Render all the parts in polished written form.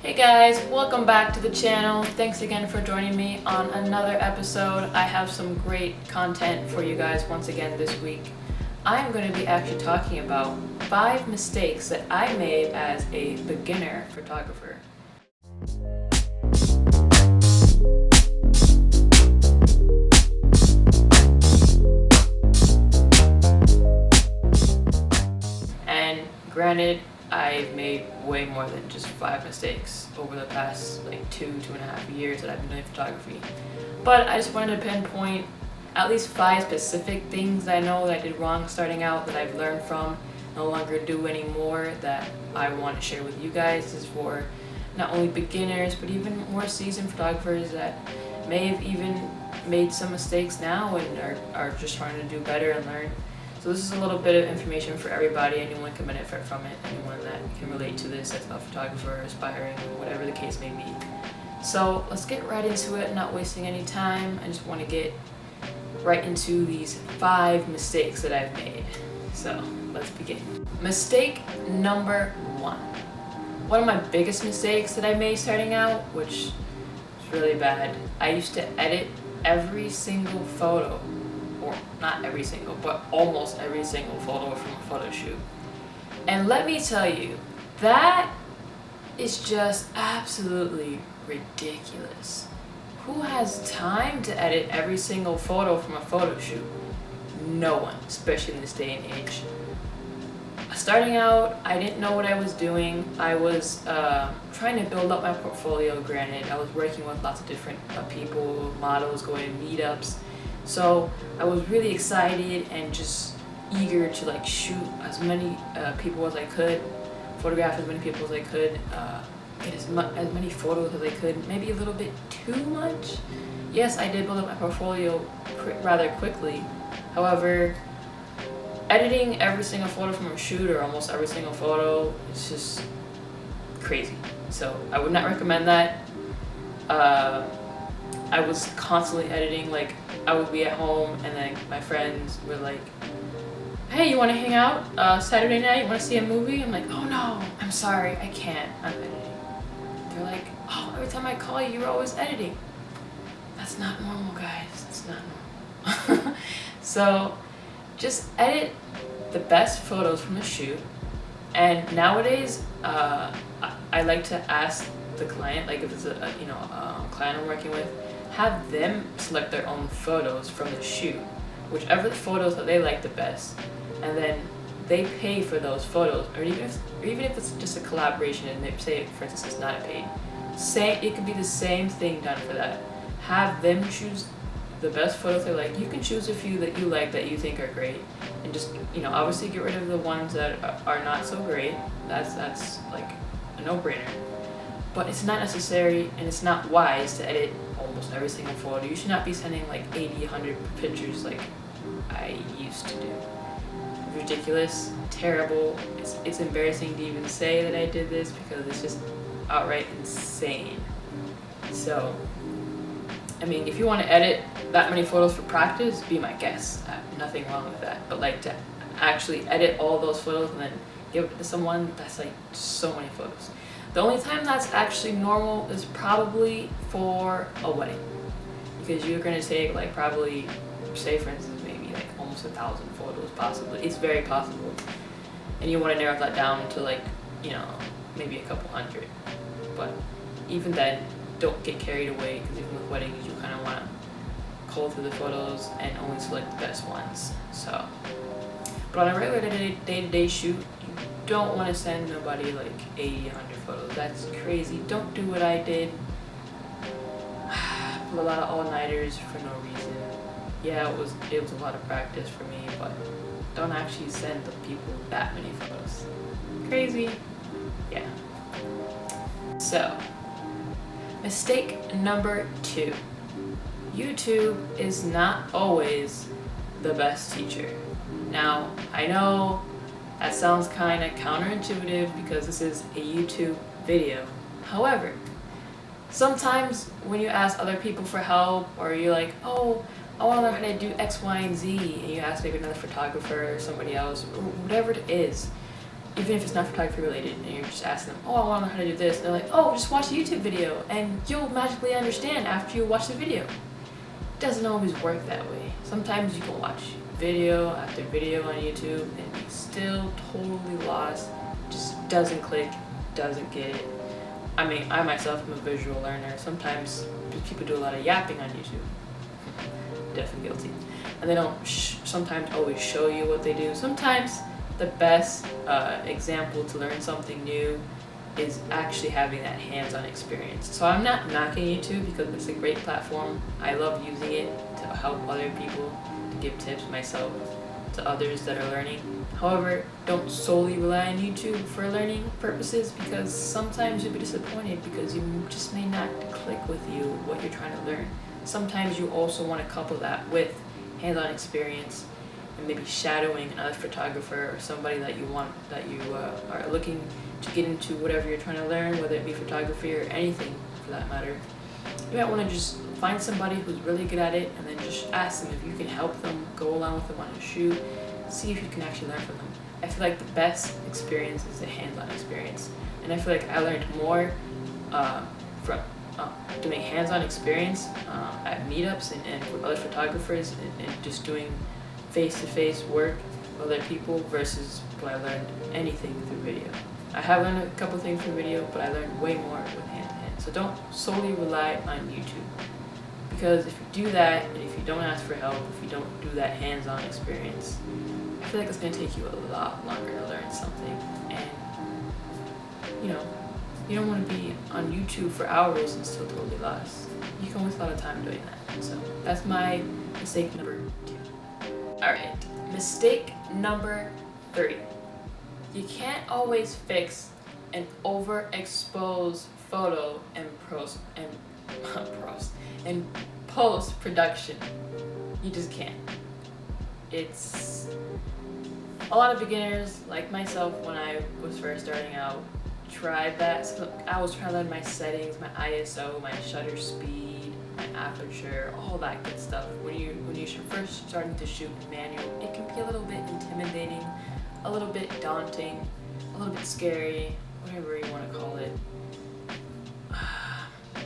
Hey guys, welcome back to the channel. Thanks again for joining me on another episode. I have some great content for you guys once again this week. I'm going to be actually talking about 5 mistakes that I made as a beginner photographer. And granted, I've made way more than just 5 mistakes over the past like 2.5 years that I've been doing photography. But I just wanted to pinpoint at least 5 specific things that I know that I did wrong starting out that I've learned from, no longer do anymore, that I want to share with you guys. This is for not only beginners but even more seasoned photographers that may have even made some mistakes now and are just trying to do better and learn. So this is a little bit of information for everybody. Anyone can benefit from it. Anyone that can relate to this as a photographer, aspiring, whatever the case may be. So let's get right into it, not wasting any time. I just want to get right into these 5 mistakes that I've made. So let's begin. Mistake number 1. One of my biggest mistakes that I made starting out, which is really bad, I used to edit every single photo, or not every single, but almost every single photo from a photo shoot. And let me tell you, that is just absolutely ridiculous. Who has time to edit every single photo from a photo shoot? No one, especially in this day and age. Starting out, I didn't know what I was doing. I was trying to build up my portfolio, granted. I was working with lots of different people, models, going to meetups. So I was really excited and just eager to like shoot as many people as I could, photograph as many people as I could, get as many photos as I could, maybe a little bit too much. Yes, I did build up my portfolio rather quickly. However, editing every single photo from a shoot, or almost every single photo, is just crazy. So I would not recommend that. I was constantly editing. Like, I would be at home and then my friends were like, hey, you want to hang out Saturday night? You want to see a movie? I'm like, oh no, I'm sorry, I can't, I'm editing. They're like, oh, every time I call you, you're always editing. That's not normal, guys. That's not normal. So just edit the best photos from a shoot. And nowadays, I like to ask the client, like if it's a client I'm working with, have them select their own photos from the shoot, whichever the photos that they like the best, and then they pay for those photos. Or even if it's just a collaboration and they say, for instance, it's not a paid, it could be the same thing done for that. Have them choose the best photos they like. You can choose a few that you like, that you think are great, and just obviously get rid of the ones that are not so great. That's like a no-brainer. But it's not necessary and it's not wise to edit almost every single photo. You should not be sending like 80, 100 pictures like I used to do. Ridiculous, terrible. It's embarrassing to even say that I did this because it's just outright insane. So, I mean, if you want to edit that many photos for practice, be my guest. Nothing wrong with that. But like to actually edit all those photos and then give it to someone, that's like so many photos. The only time that's actually normal is probably for a wedding, because you're going to take like probably, say for instance, maybe like almost 1,000 photos possibly. It's very possible. And you want to narrow that down to like, maybe a couple hundred. But even then, don't get carried away, because even with weddings, you kind of want to cull through the photos and only select the best ones. So, but on a regular day-to-day shoot, you don't want to send nobody like 80, 100 photos. That's crazy. Don't do what I did. Pull a lot of all-nighters for no reason. Yeah, it was a lot of practice for me, but don't actually send the people that many photos. Crazy. Yeah. So, mistake number 2. YouTube is not always the best teacher. Now, I know that sounds kind of counterintuitive because this is a YouTube video. However, sometimes when you ask other people for help, or you're like, oh, I want to learn how to do X, Y, and Z, and you ask maybe another photographer or somebody else, or whatever it is, even if it's not photography related, and you're just asking them, oh, I want to know how to do this. They're like, oh, just watch a YouTube video, and you'll magically understand after you watch the video. It doesn't always work that way. Sometimes you can watch video after video on YouTube and be still totally lost, just doesn't click, doesn't get it. I mean, I myself am a visual learner. Sometimes people do a lot of yapping on YouTube. Definitely guilty. And they don't sometimes always show you what they do. Sometimes the best example to learn something new is actually having that hands-on experience. So I'm not knocking YouTube because it's a great platform. I love using it to help other people, to give tips myself to others that are learning. However, don't solely rely on YouTube for learning purposes, because sometimes you'll be disappointed because you just may not click with you what you're trying to learn. Sometimes you also want to couple that with hands-on experience and maybe shadowing another photographer or somebody that you are looking to get into whatever you're trying to learn, whether it be photography or anything for that matter. You might want to just find somebody who's really good at it and then just ask them if you can help them, go along with them on a shoot, see if you can actually learn from them. I feel like the best experience is the hands-on experience, and I feel like I learned more from doing hands-on experience at meetups and with other photographers and just doing face-to-face work with other people versus when I learned anything through video. I have learned a couple things from video, but I learned way more with hand-to-hand. So don't solely rely on YouTube, because if you do that and if you don't ask for help, if you don't do that hands-on experience, I feel like it's going to take you a lot longer to learn something. And you don't want to be on YouTube for hours and still totally lost. You can waste a lot of time doing that. So that's my mistake number 2. Alright, mistake number 3. You can't always fix an overexposed photo in post-production. You just can't. It's a lot of beginners like myself when I was first starting out tried that. So I was trying to learn my settings, my ISO, my shutter speed, my aperture, all that good stuff. When you're first starting to shoot manual, it can be a little bit intimidating, a little bit daunting, a little bit scary, whatever you want to call it.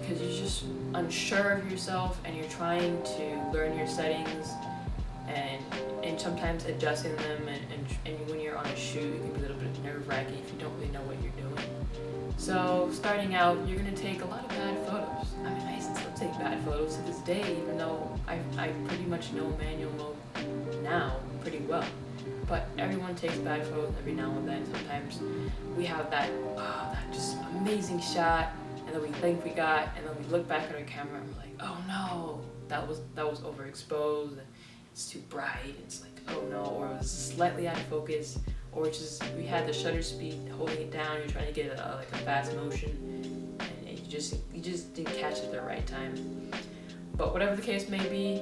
Because you're just unsure of yourself and you're trying to learn your settings and sometimes adjusting them, and when you're on a shoot it can be a little bit nerve-wracking if you don't really know what you're doing. So starting out, you're going to take a lot of bad photos. I mean, I still take bad photos to this day, even though I pretty much know manual mode now pretty well. But everyone takes bad photos every now and then. Sometimes we have that just amazing shot, and then we think we got, and then we look back at our camera and we're like, oh no, that was overexposed, and it's too bright. It's like, oh no, or it was slightly out of focus, or just we had the shutter speed holding it down. You're trying to get a fast motion, and you just didn't catch it at the right time. But whatever the case may be,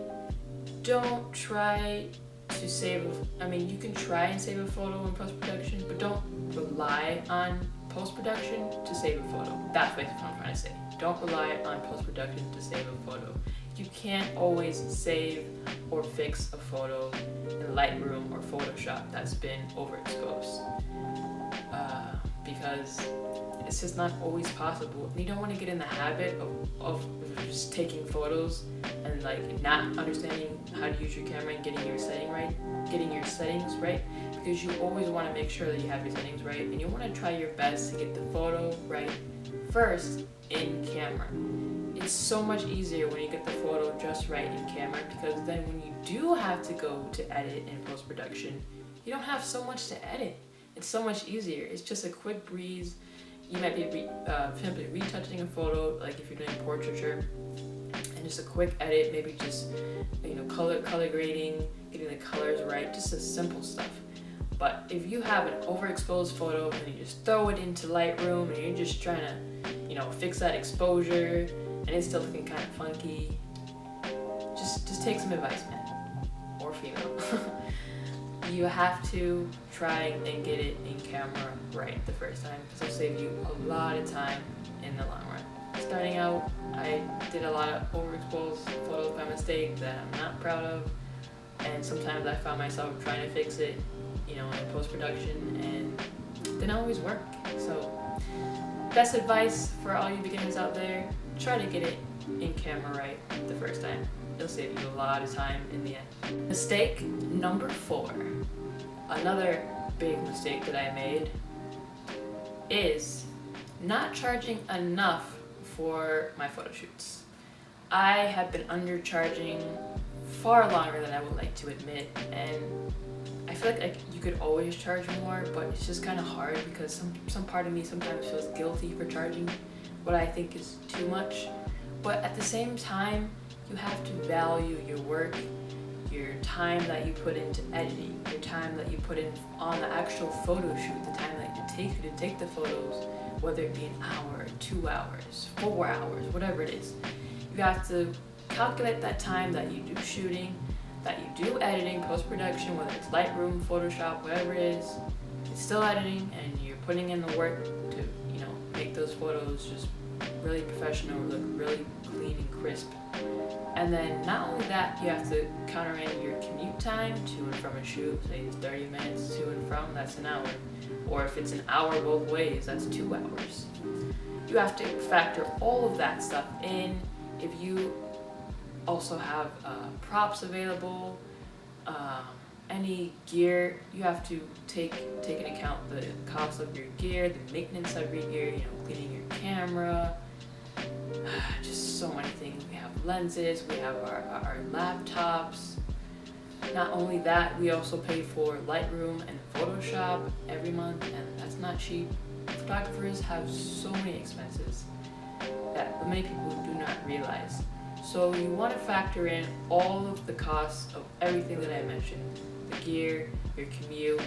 don't try to save. I mean, you can try and save a photo in post-production, but don't rely on post-production to save a photo. That's what I'm trying to say. Don't rely on post-production to save a photo. You can't always save or fix a photo in Lightroom or Photoshop that's been overexposed, because it's just not always possible. And you don't want to get in the habit of just taking photos and not understanding how to use your camera and getting your settings right, because you always want to make sure that you have your settings right, and you want to try your best to get the photo right first in camera. It's so much easier when you get the photo just right in camera, because then when you do have to go to edit in post-production, you don't have so much to edit. It's so much easier. It's just a quick breeze. You might be simply retouching a photo, like if you're doing portraiture, and just a quick edit, maybe just color grading, getting the colors right, just the simple stuff. But if you have an overexposed photo and you just throw it into Lightroom and you're just trying to fix that exposure, and it's still looking kind of funky, just take some advice, man, or female. You have to try and get it in camera right the first time, because it'll save you a lot of time in the long run. Starting out, I did a lot of overexposed photos by mistake that I'm not proud of, and sometimes I found myself trying to fix it, in post-production, and didn't always work. So best advice for all you beginners out there, try to get it in camera right the first time. It'll save you a lot of time in the end. Mistake number 4. Another big mistake that I made is not charging enough for my photo shoots. I have been undercharging far longer than I would like to admit, and I feel like you could always charge more, but it's just kind of hard because some part of me sometimes feels guilty for charging what I think is too much. But at the same time, you have to value your work, your time that you put into editing, your time that you put in on the actual photo shoot, the time that it takes you to take the photos, whether it be an hour, 2 hours, 4 hours, whatever it is. You have to calculate that time that you do shooting, that you do editing, post-production, whether it's Lightroom, Photoshop, whatever it is. It's still editing, and you're putting in the work to, make those photos just really professional, look really clean and crisp. And then not only that, you have to counter in your commute time to and from a shoot. Say it's 30 minutes to and from, that's an hour. Or if it's an hour both ways, that's 2 hours. You have to factor all of that stuff in. If you also have props available, any gear, you have to take into account the cost of your gear, the maintenance of your gear, cleaning your camera, just so many things. We have lenses, we have our laptops. Not only that, we also pay for Lightroom and Photoshop every month, and that's not cheap. Photographers have so many expenses that many people do not realize. So you want to factor in all of the costs of everything that I mentioned: the gear, your commute,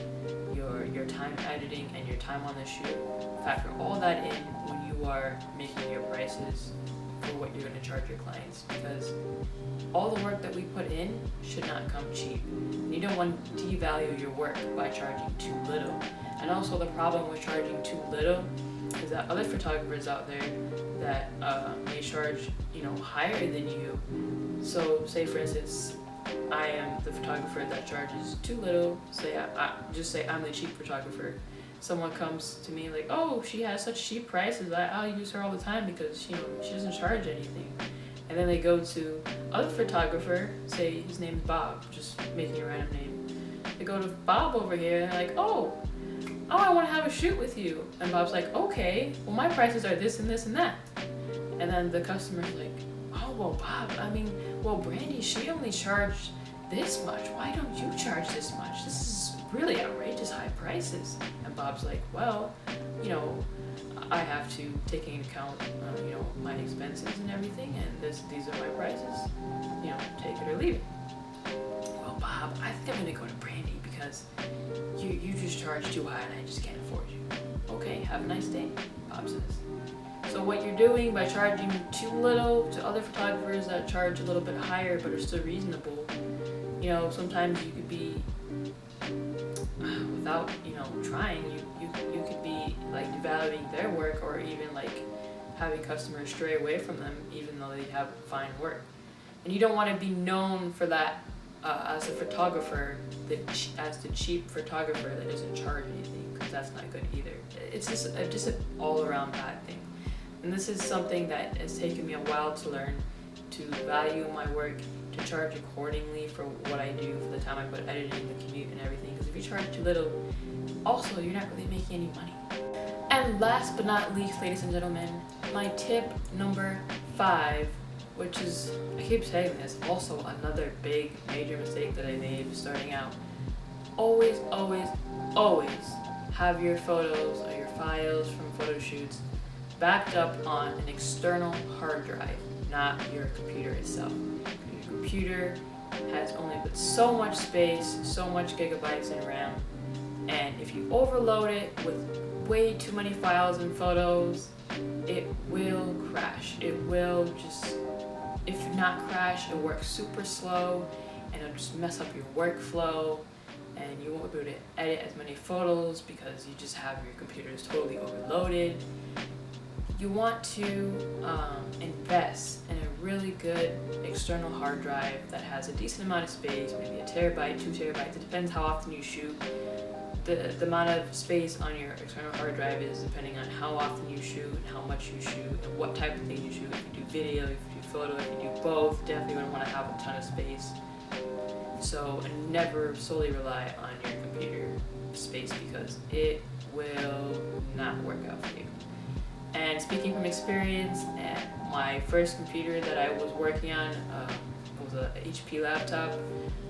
your time editing, and your time on the shoot. Factor all that in when you are making your prices for what you're going to charge your clients, because all the work that we put in should not come cheap. You don't want to devalue your work by charging too little. And also the problem with charging too little is that other photographers out there that may charge higher than you. So say for instance, I am the photographer that charges too little. Say I'm the cheap photographer. Someone comes to me like, oh, she has such cheap prices, I'll use her all the time because she doesn't charge anything. And then they go to other photographer, say his name's Bob, just making a random name. They go to Bob over here and they're like, oh, I want to have a shoot with you. And Bob's like, okay, well my prices are this and this and that. And then the customer's like, oh, well Bob, Brandy, she only charged this much. Why don't you charge this much? This is really outrageous high prices. And Bob's like, well, I have to take into account, my expenses and everything, and these are my prices. Take it or leave it. Well, Bob, I think I'm gonna go to Brandy because you just charge too high and I just can't afford you. Okay, have a nice day, Bob says. So what you're doing by charging too little to other photographers that charge a little bit higher but are still reasonable, sometimes you could be, without, trying, you could be like devaluing their work, or even like having customers stray away from them even though they have fine work. And you don't want to be known for that as a photographer, as the cheap photographer that doesn't charge anything, because that's not good either. It's just an all-around bad thing. And this is something that has taken me a while to learn, to value my work, to charge accordingly for what I do, for the time I put editing, the commute, and everything. Because if you charge too little, also you're not really making any money. And last but not least, ladies and gentlemen, my tip number 5, which is, I keep saying this, also another big major mistake that I made starting out. Always, always, always have your photos or your files from photo shoots backed up on an external hard drive, not your computer itself. Your computer has only but so much space, so much gigabytes in RAM, and if you overload it with way too many files and photos, it will crash. It will just, if not crash, it'll work super slow, and it'll just mess up your workflow, and you won't be able to edit as many photos because you just have your computers totally overloaded. You want to invest in a really good external hard drive that has a decent amount of space, maybe a terabyte, 2 terabytes. It depends how often you shoot. the amount of space on your external hard drive is depending on how often you shoot and how much you shoot and what type of thing you shoot. If you do video, if you do photo, if you do both, definitely gonna want to have a ton of space. So never solely rely on your computer space because it will not work out for you. And speaking from experience, my first computer that I was working on was a HP laptop,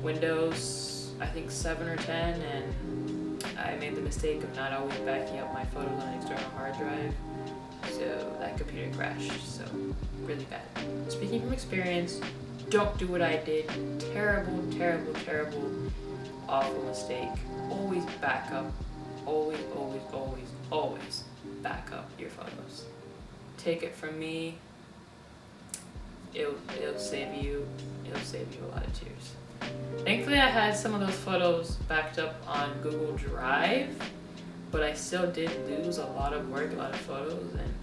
Windows, I think 7 or 10, and I made the mistake of not always backing up my photos on an external hard drive, so that computer crashed, so really bad. Speaking from experience, don't do what I did. Terrible, terrible, terrible, awful mistake. Always back up. Always, always, always, always back up your photos. Take it from me. It'll save you. It'll save you a lot of tears. Thankfully, I had some of those photos backed up on Google Drive, but I still did lose a lot of work, a lot of photos, and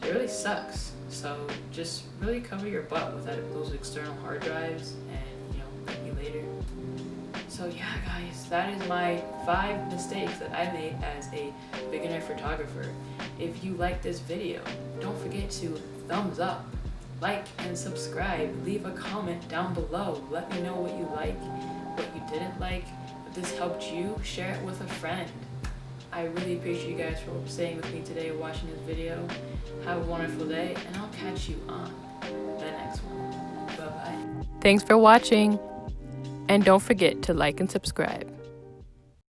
it really sucks. So just really cover your butt with those external hard drives, and thank me later. So yeah, guys, that is my 5 mistakes that I made as a beginner photographer. If you like this video, don't forget to thumbs up, like and subscribe. Leave a comment down below. Let me know what you like, what you didn't like. If this helped you, share it with a friend. I really appreciate you guys for staying with me today, watching this video. Have a wonderful day, and I'll catch you on the next one. Bye-bye. Thanks for watching, and don't forget to like and subscribe.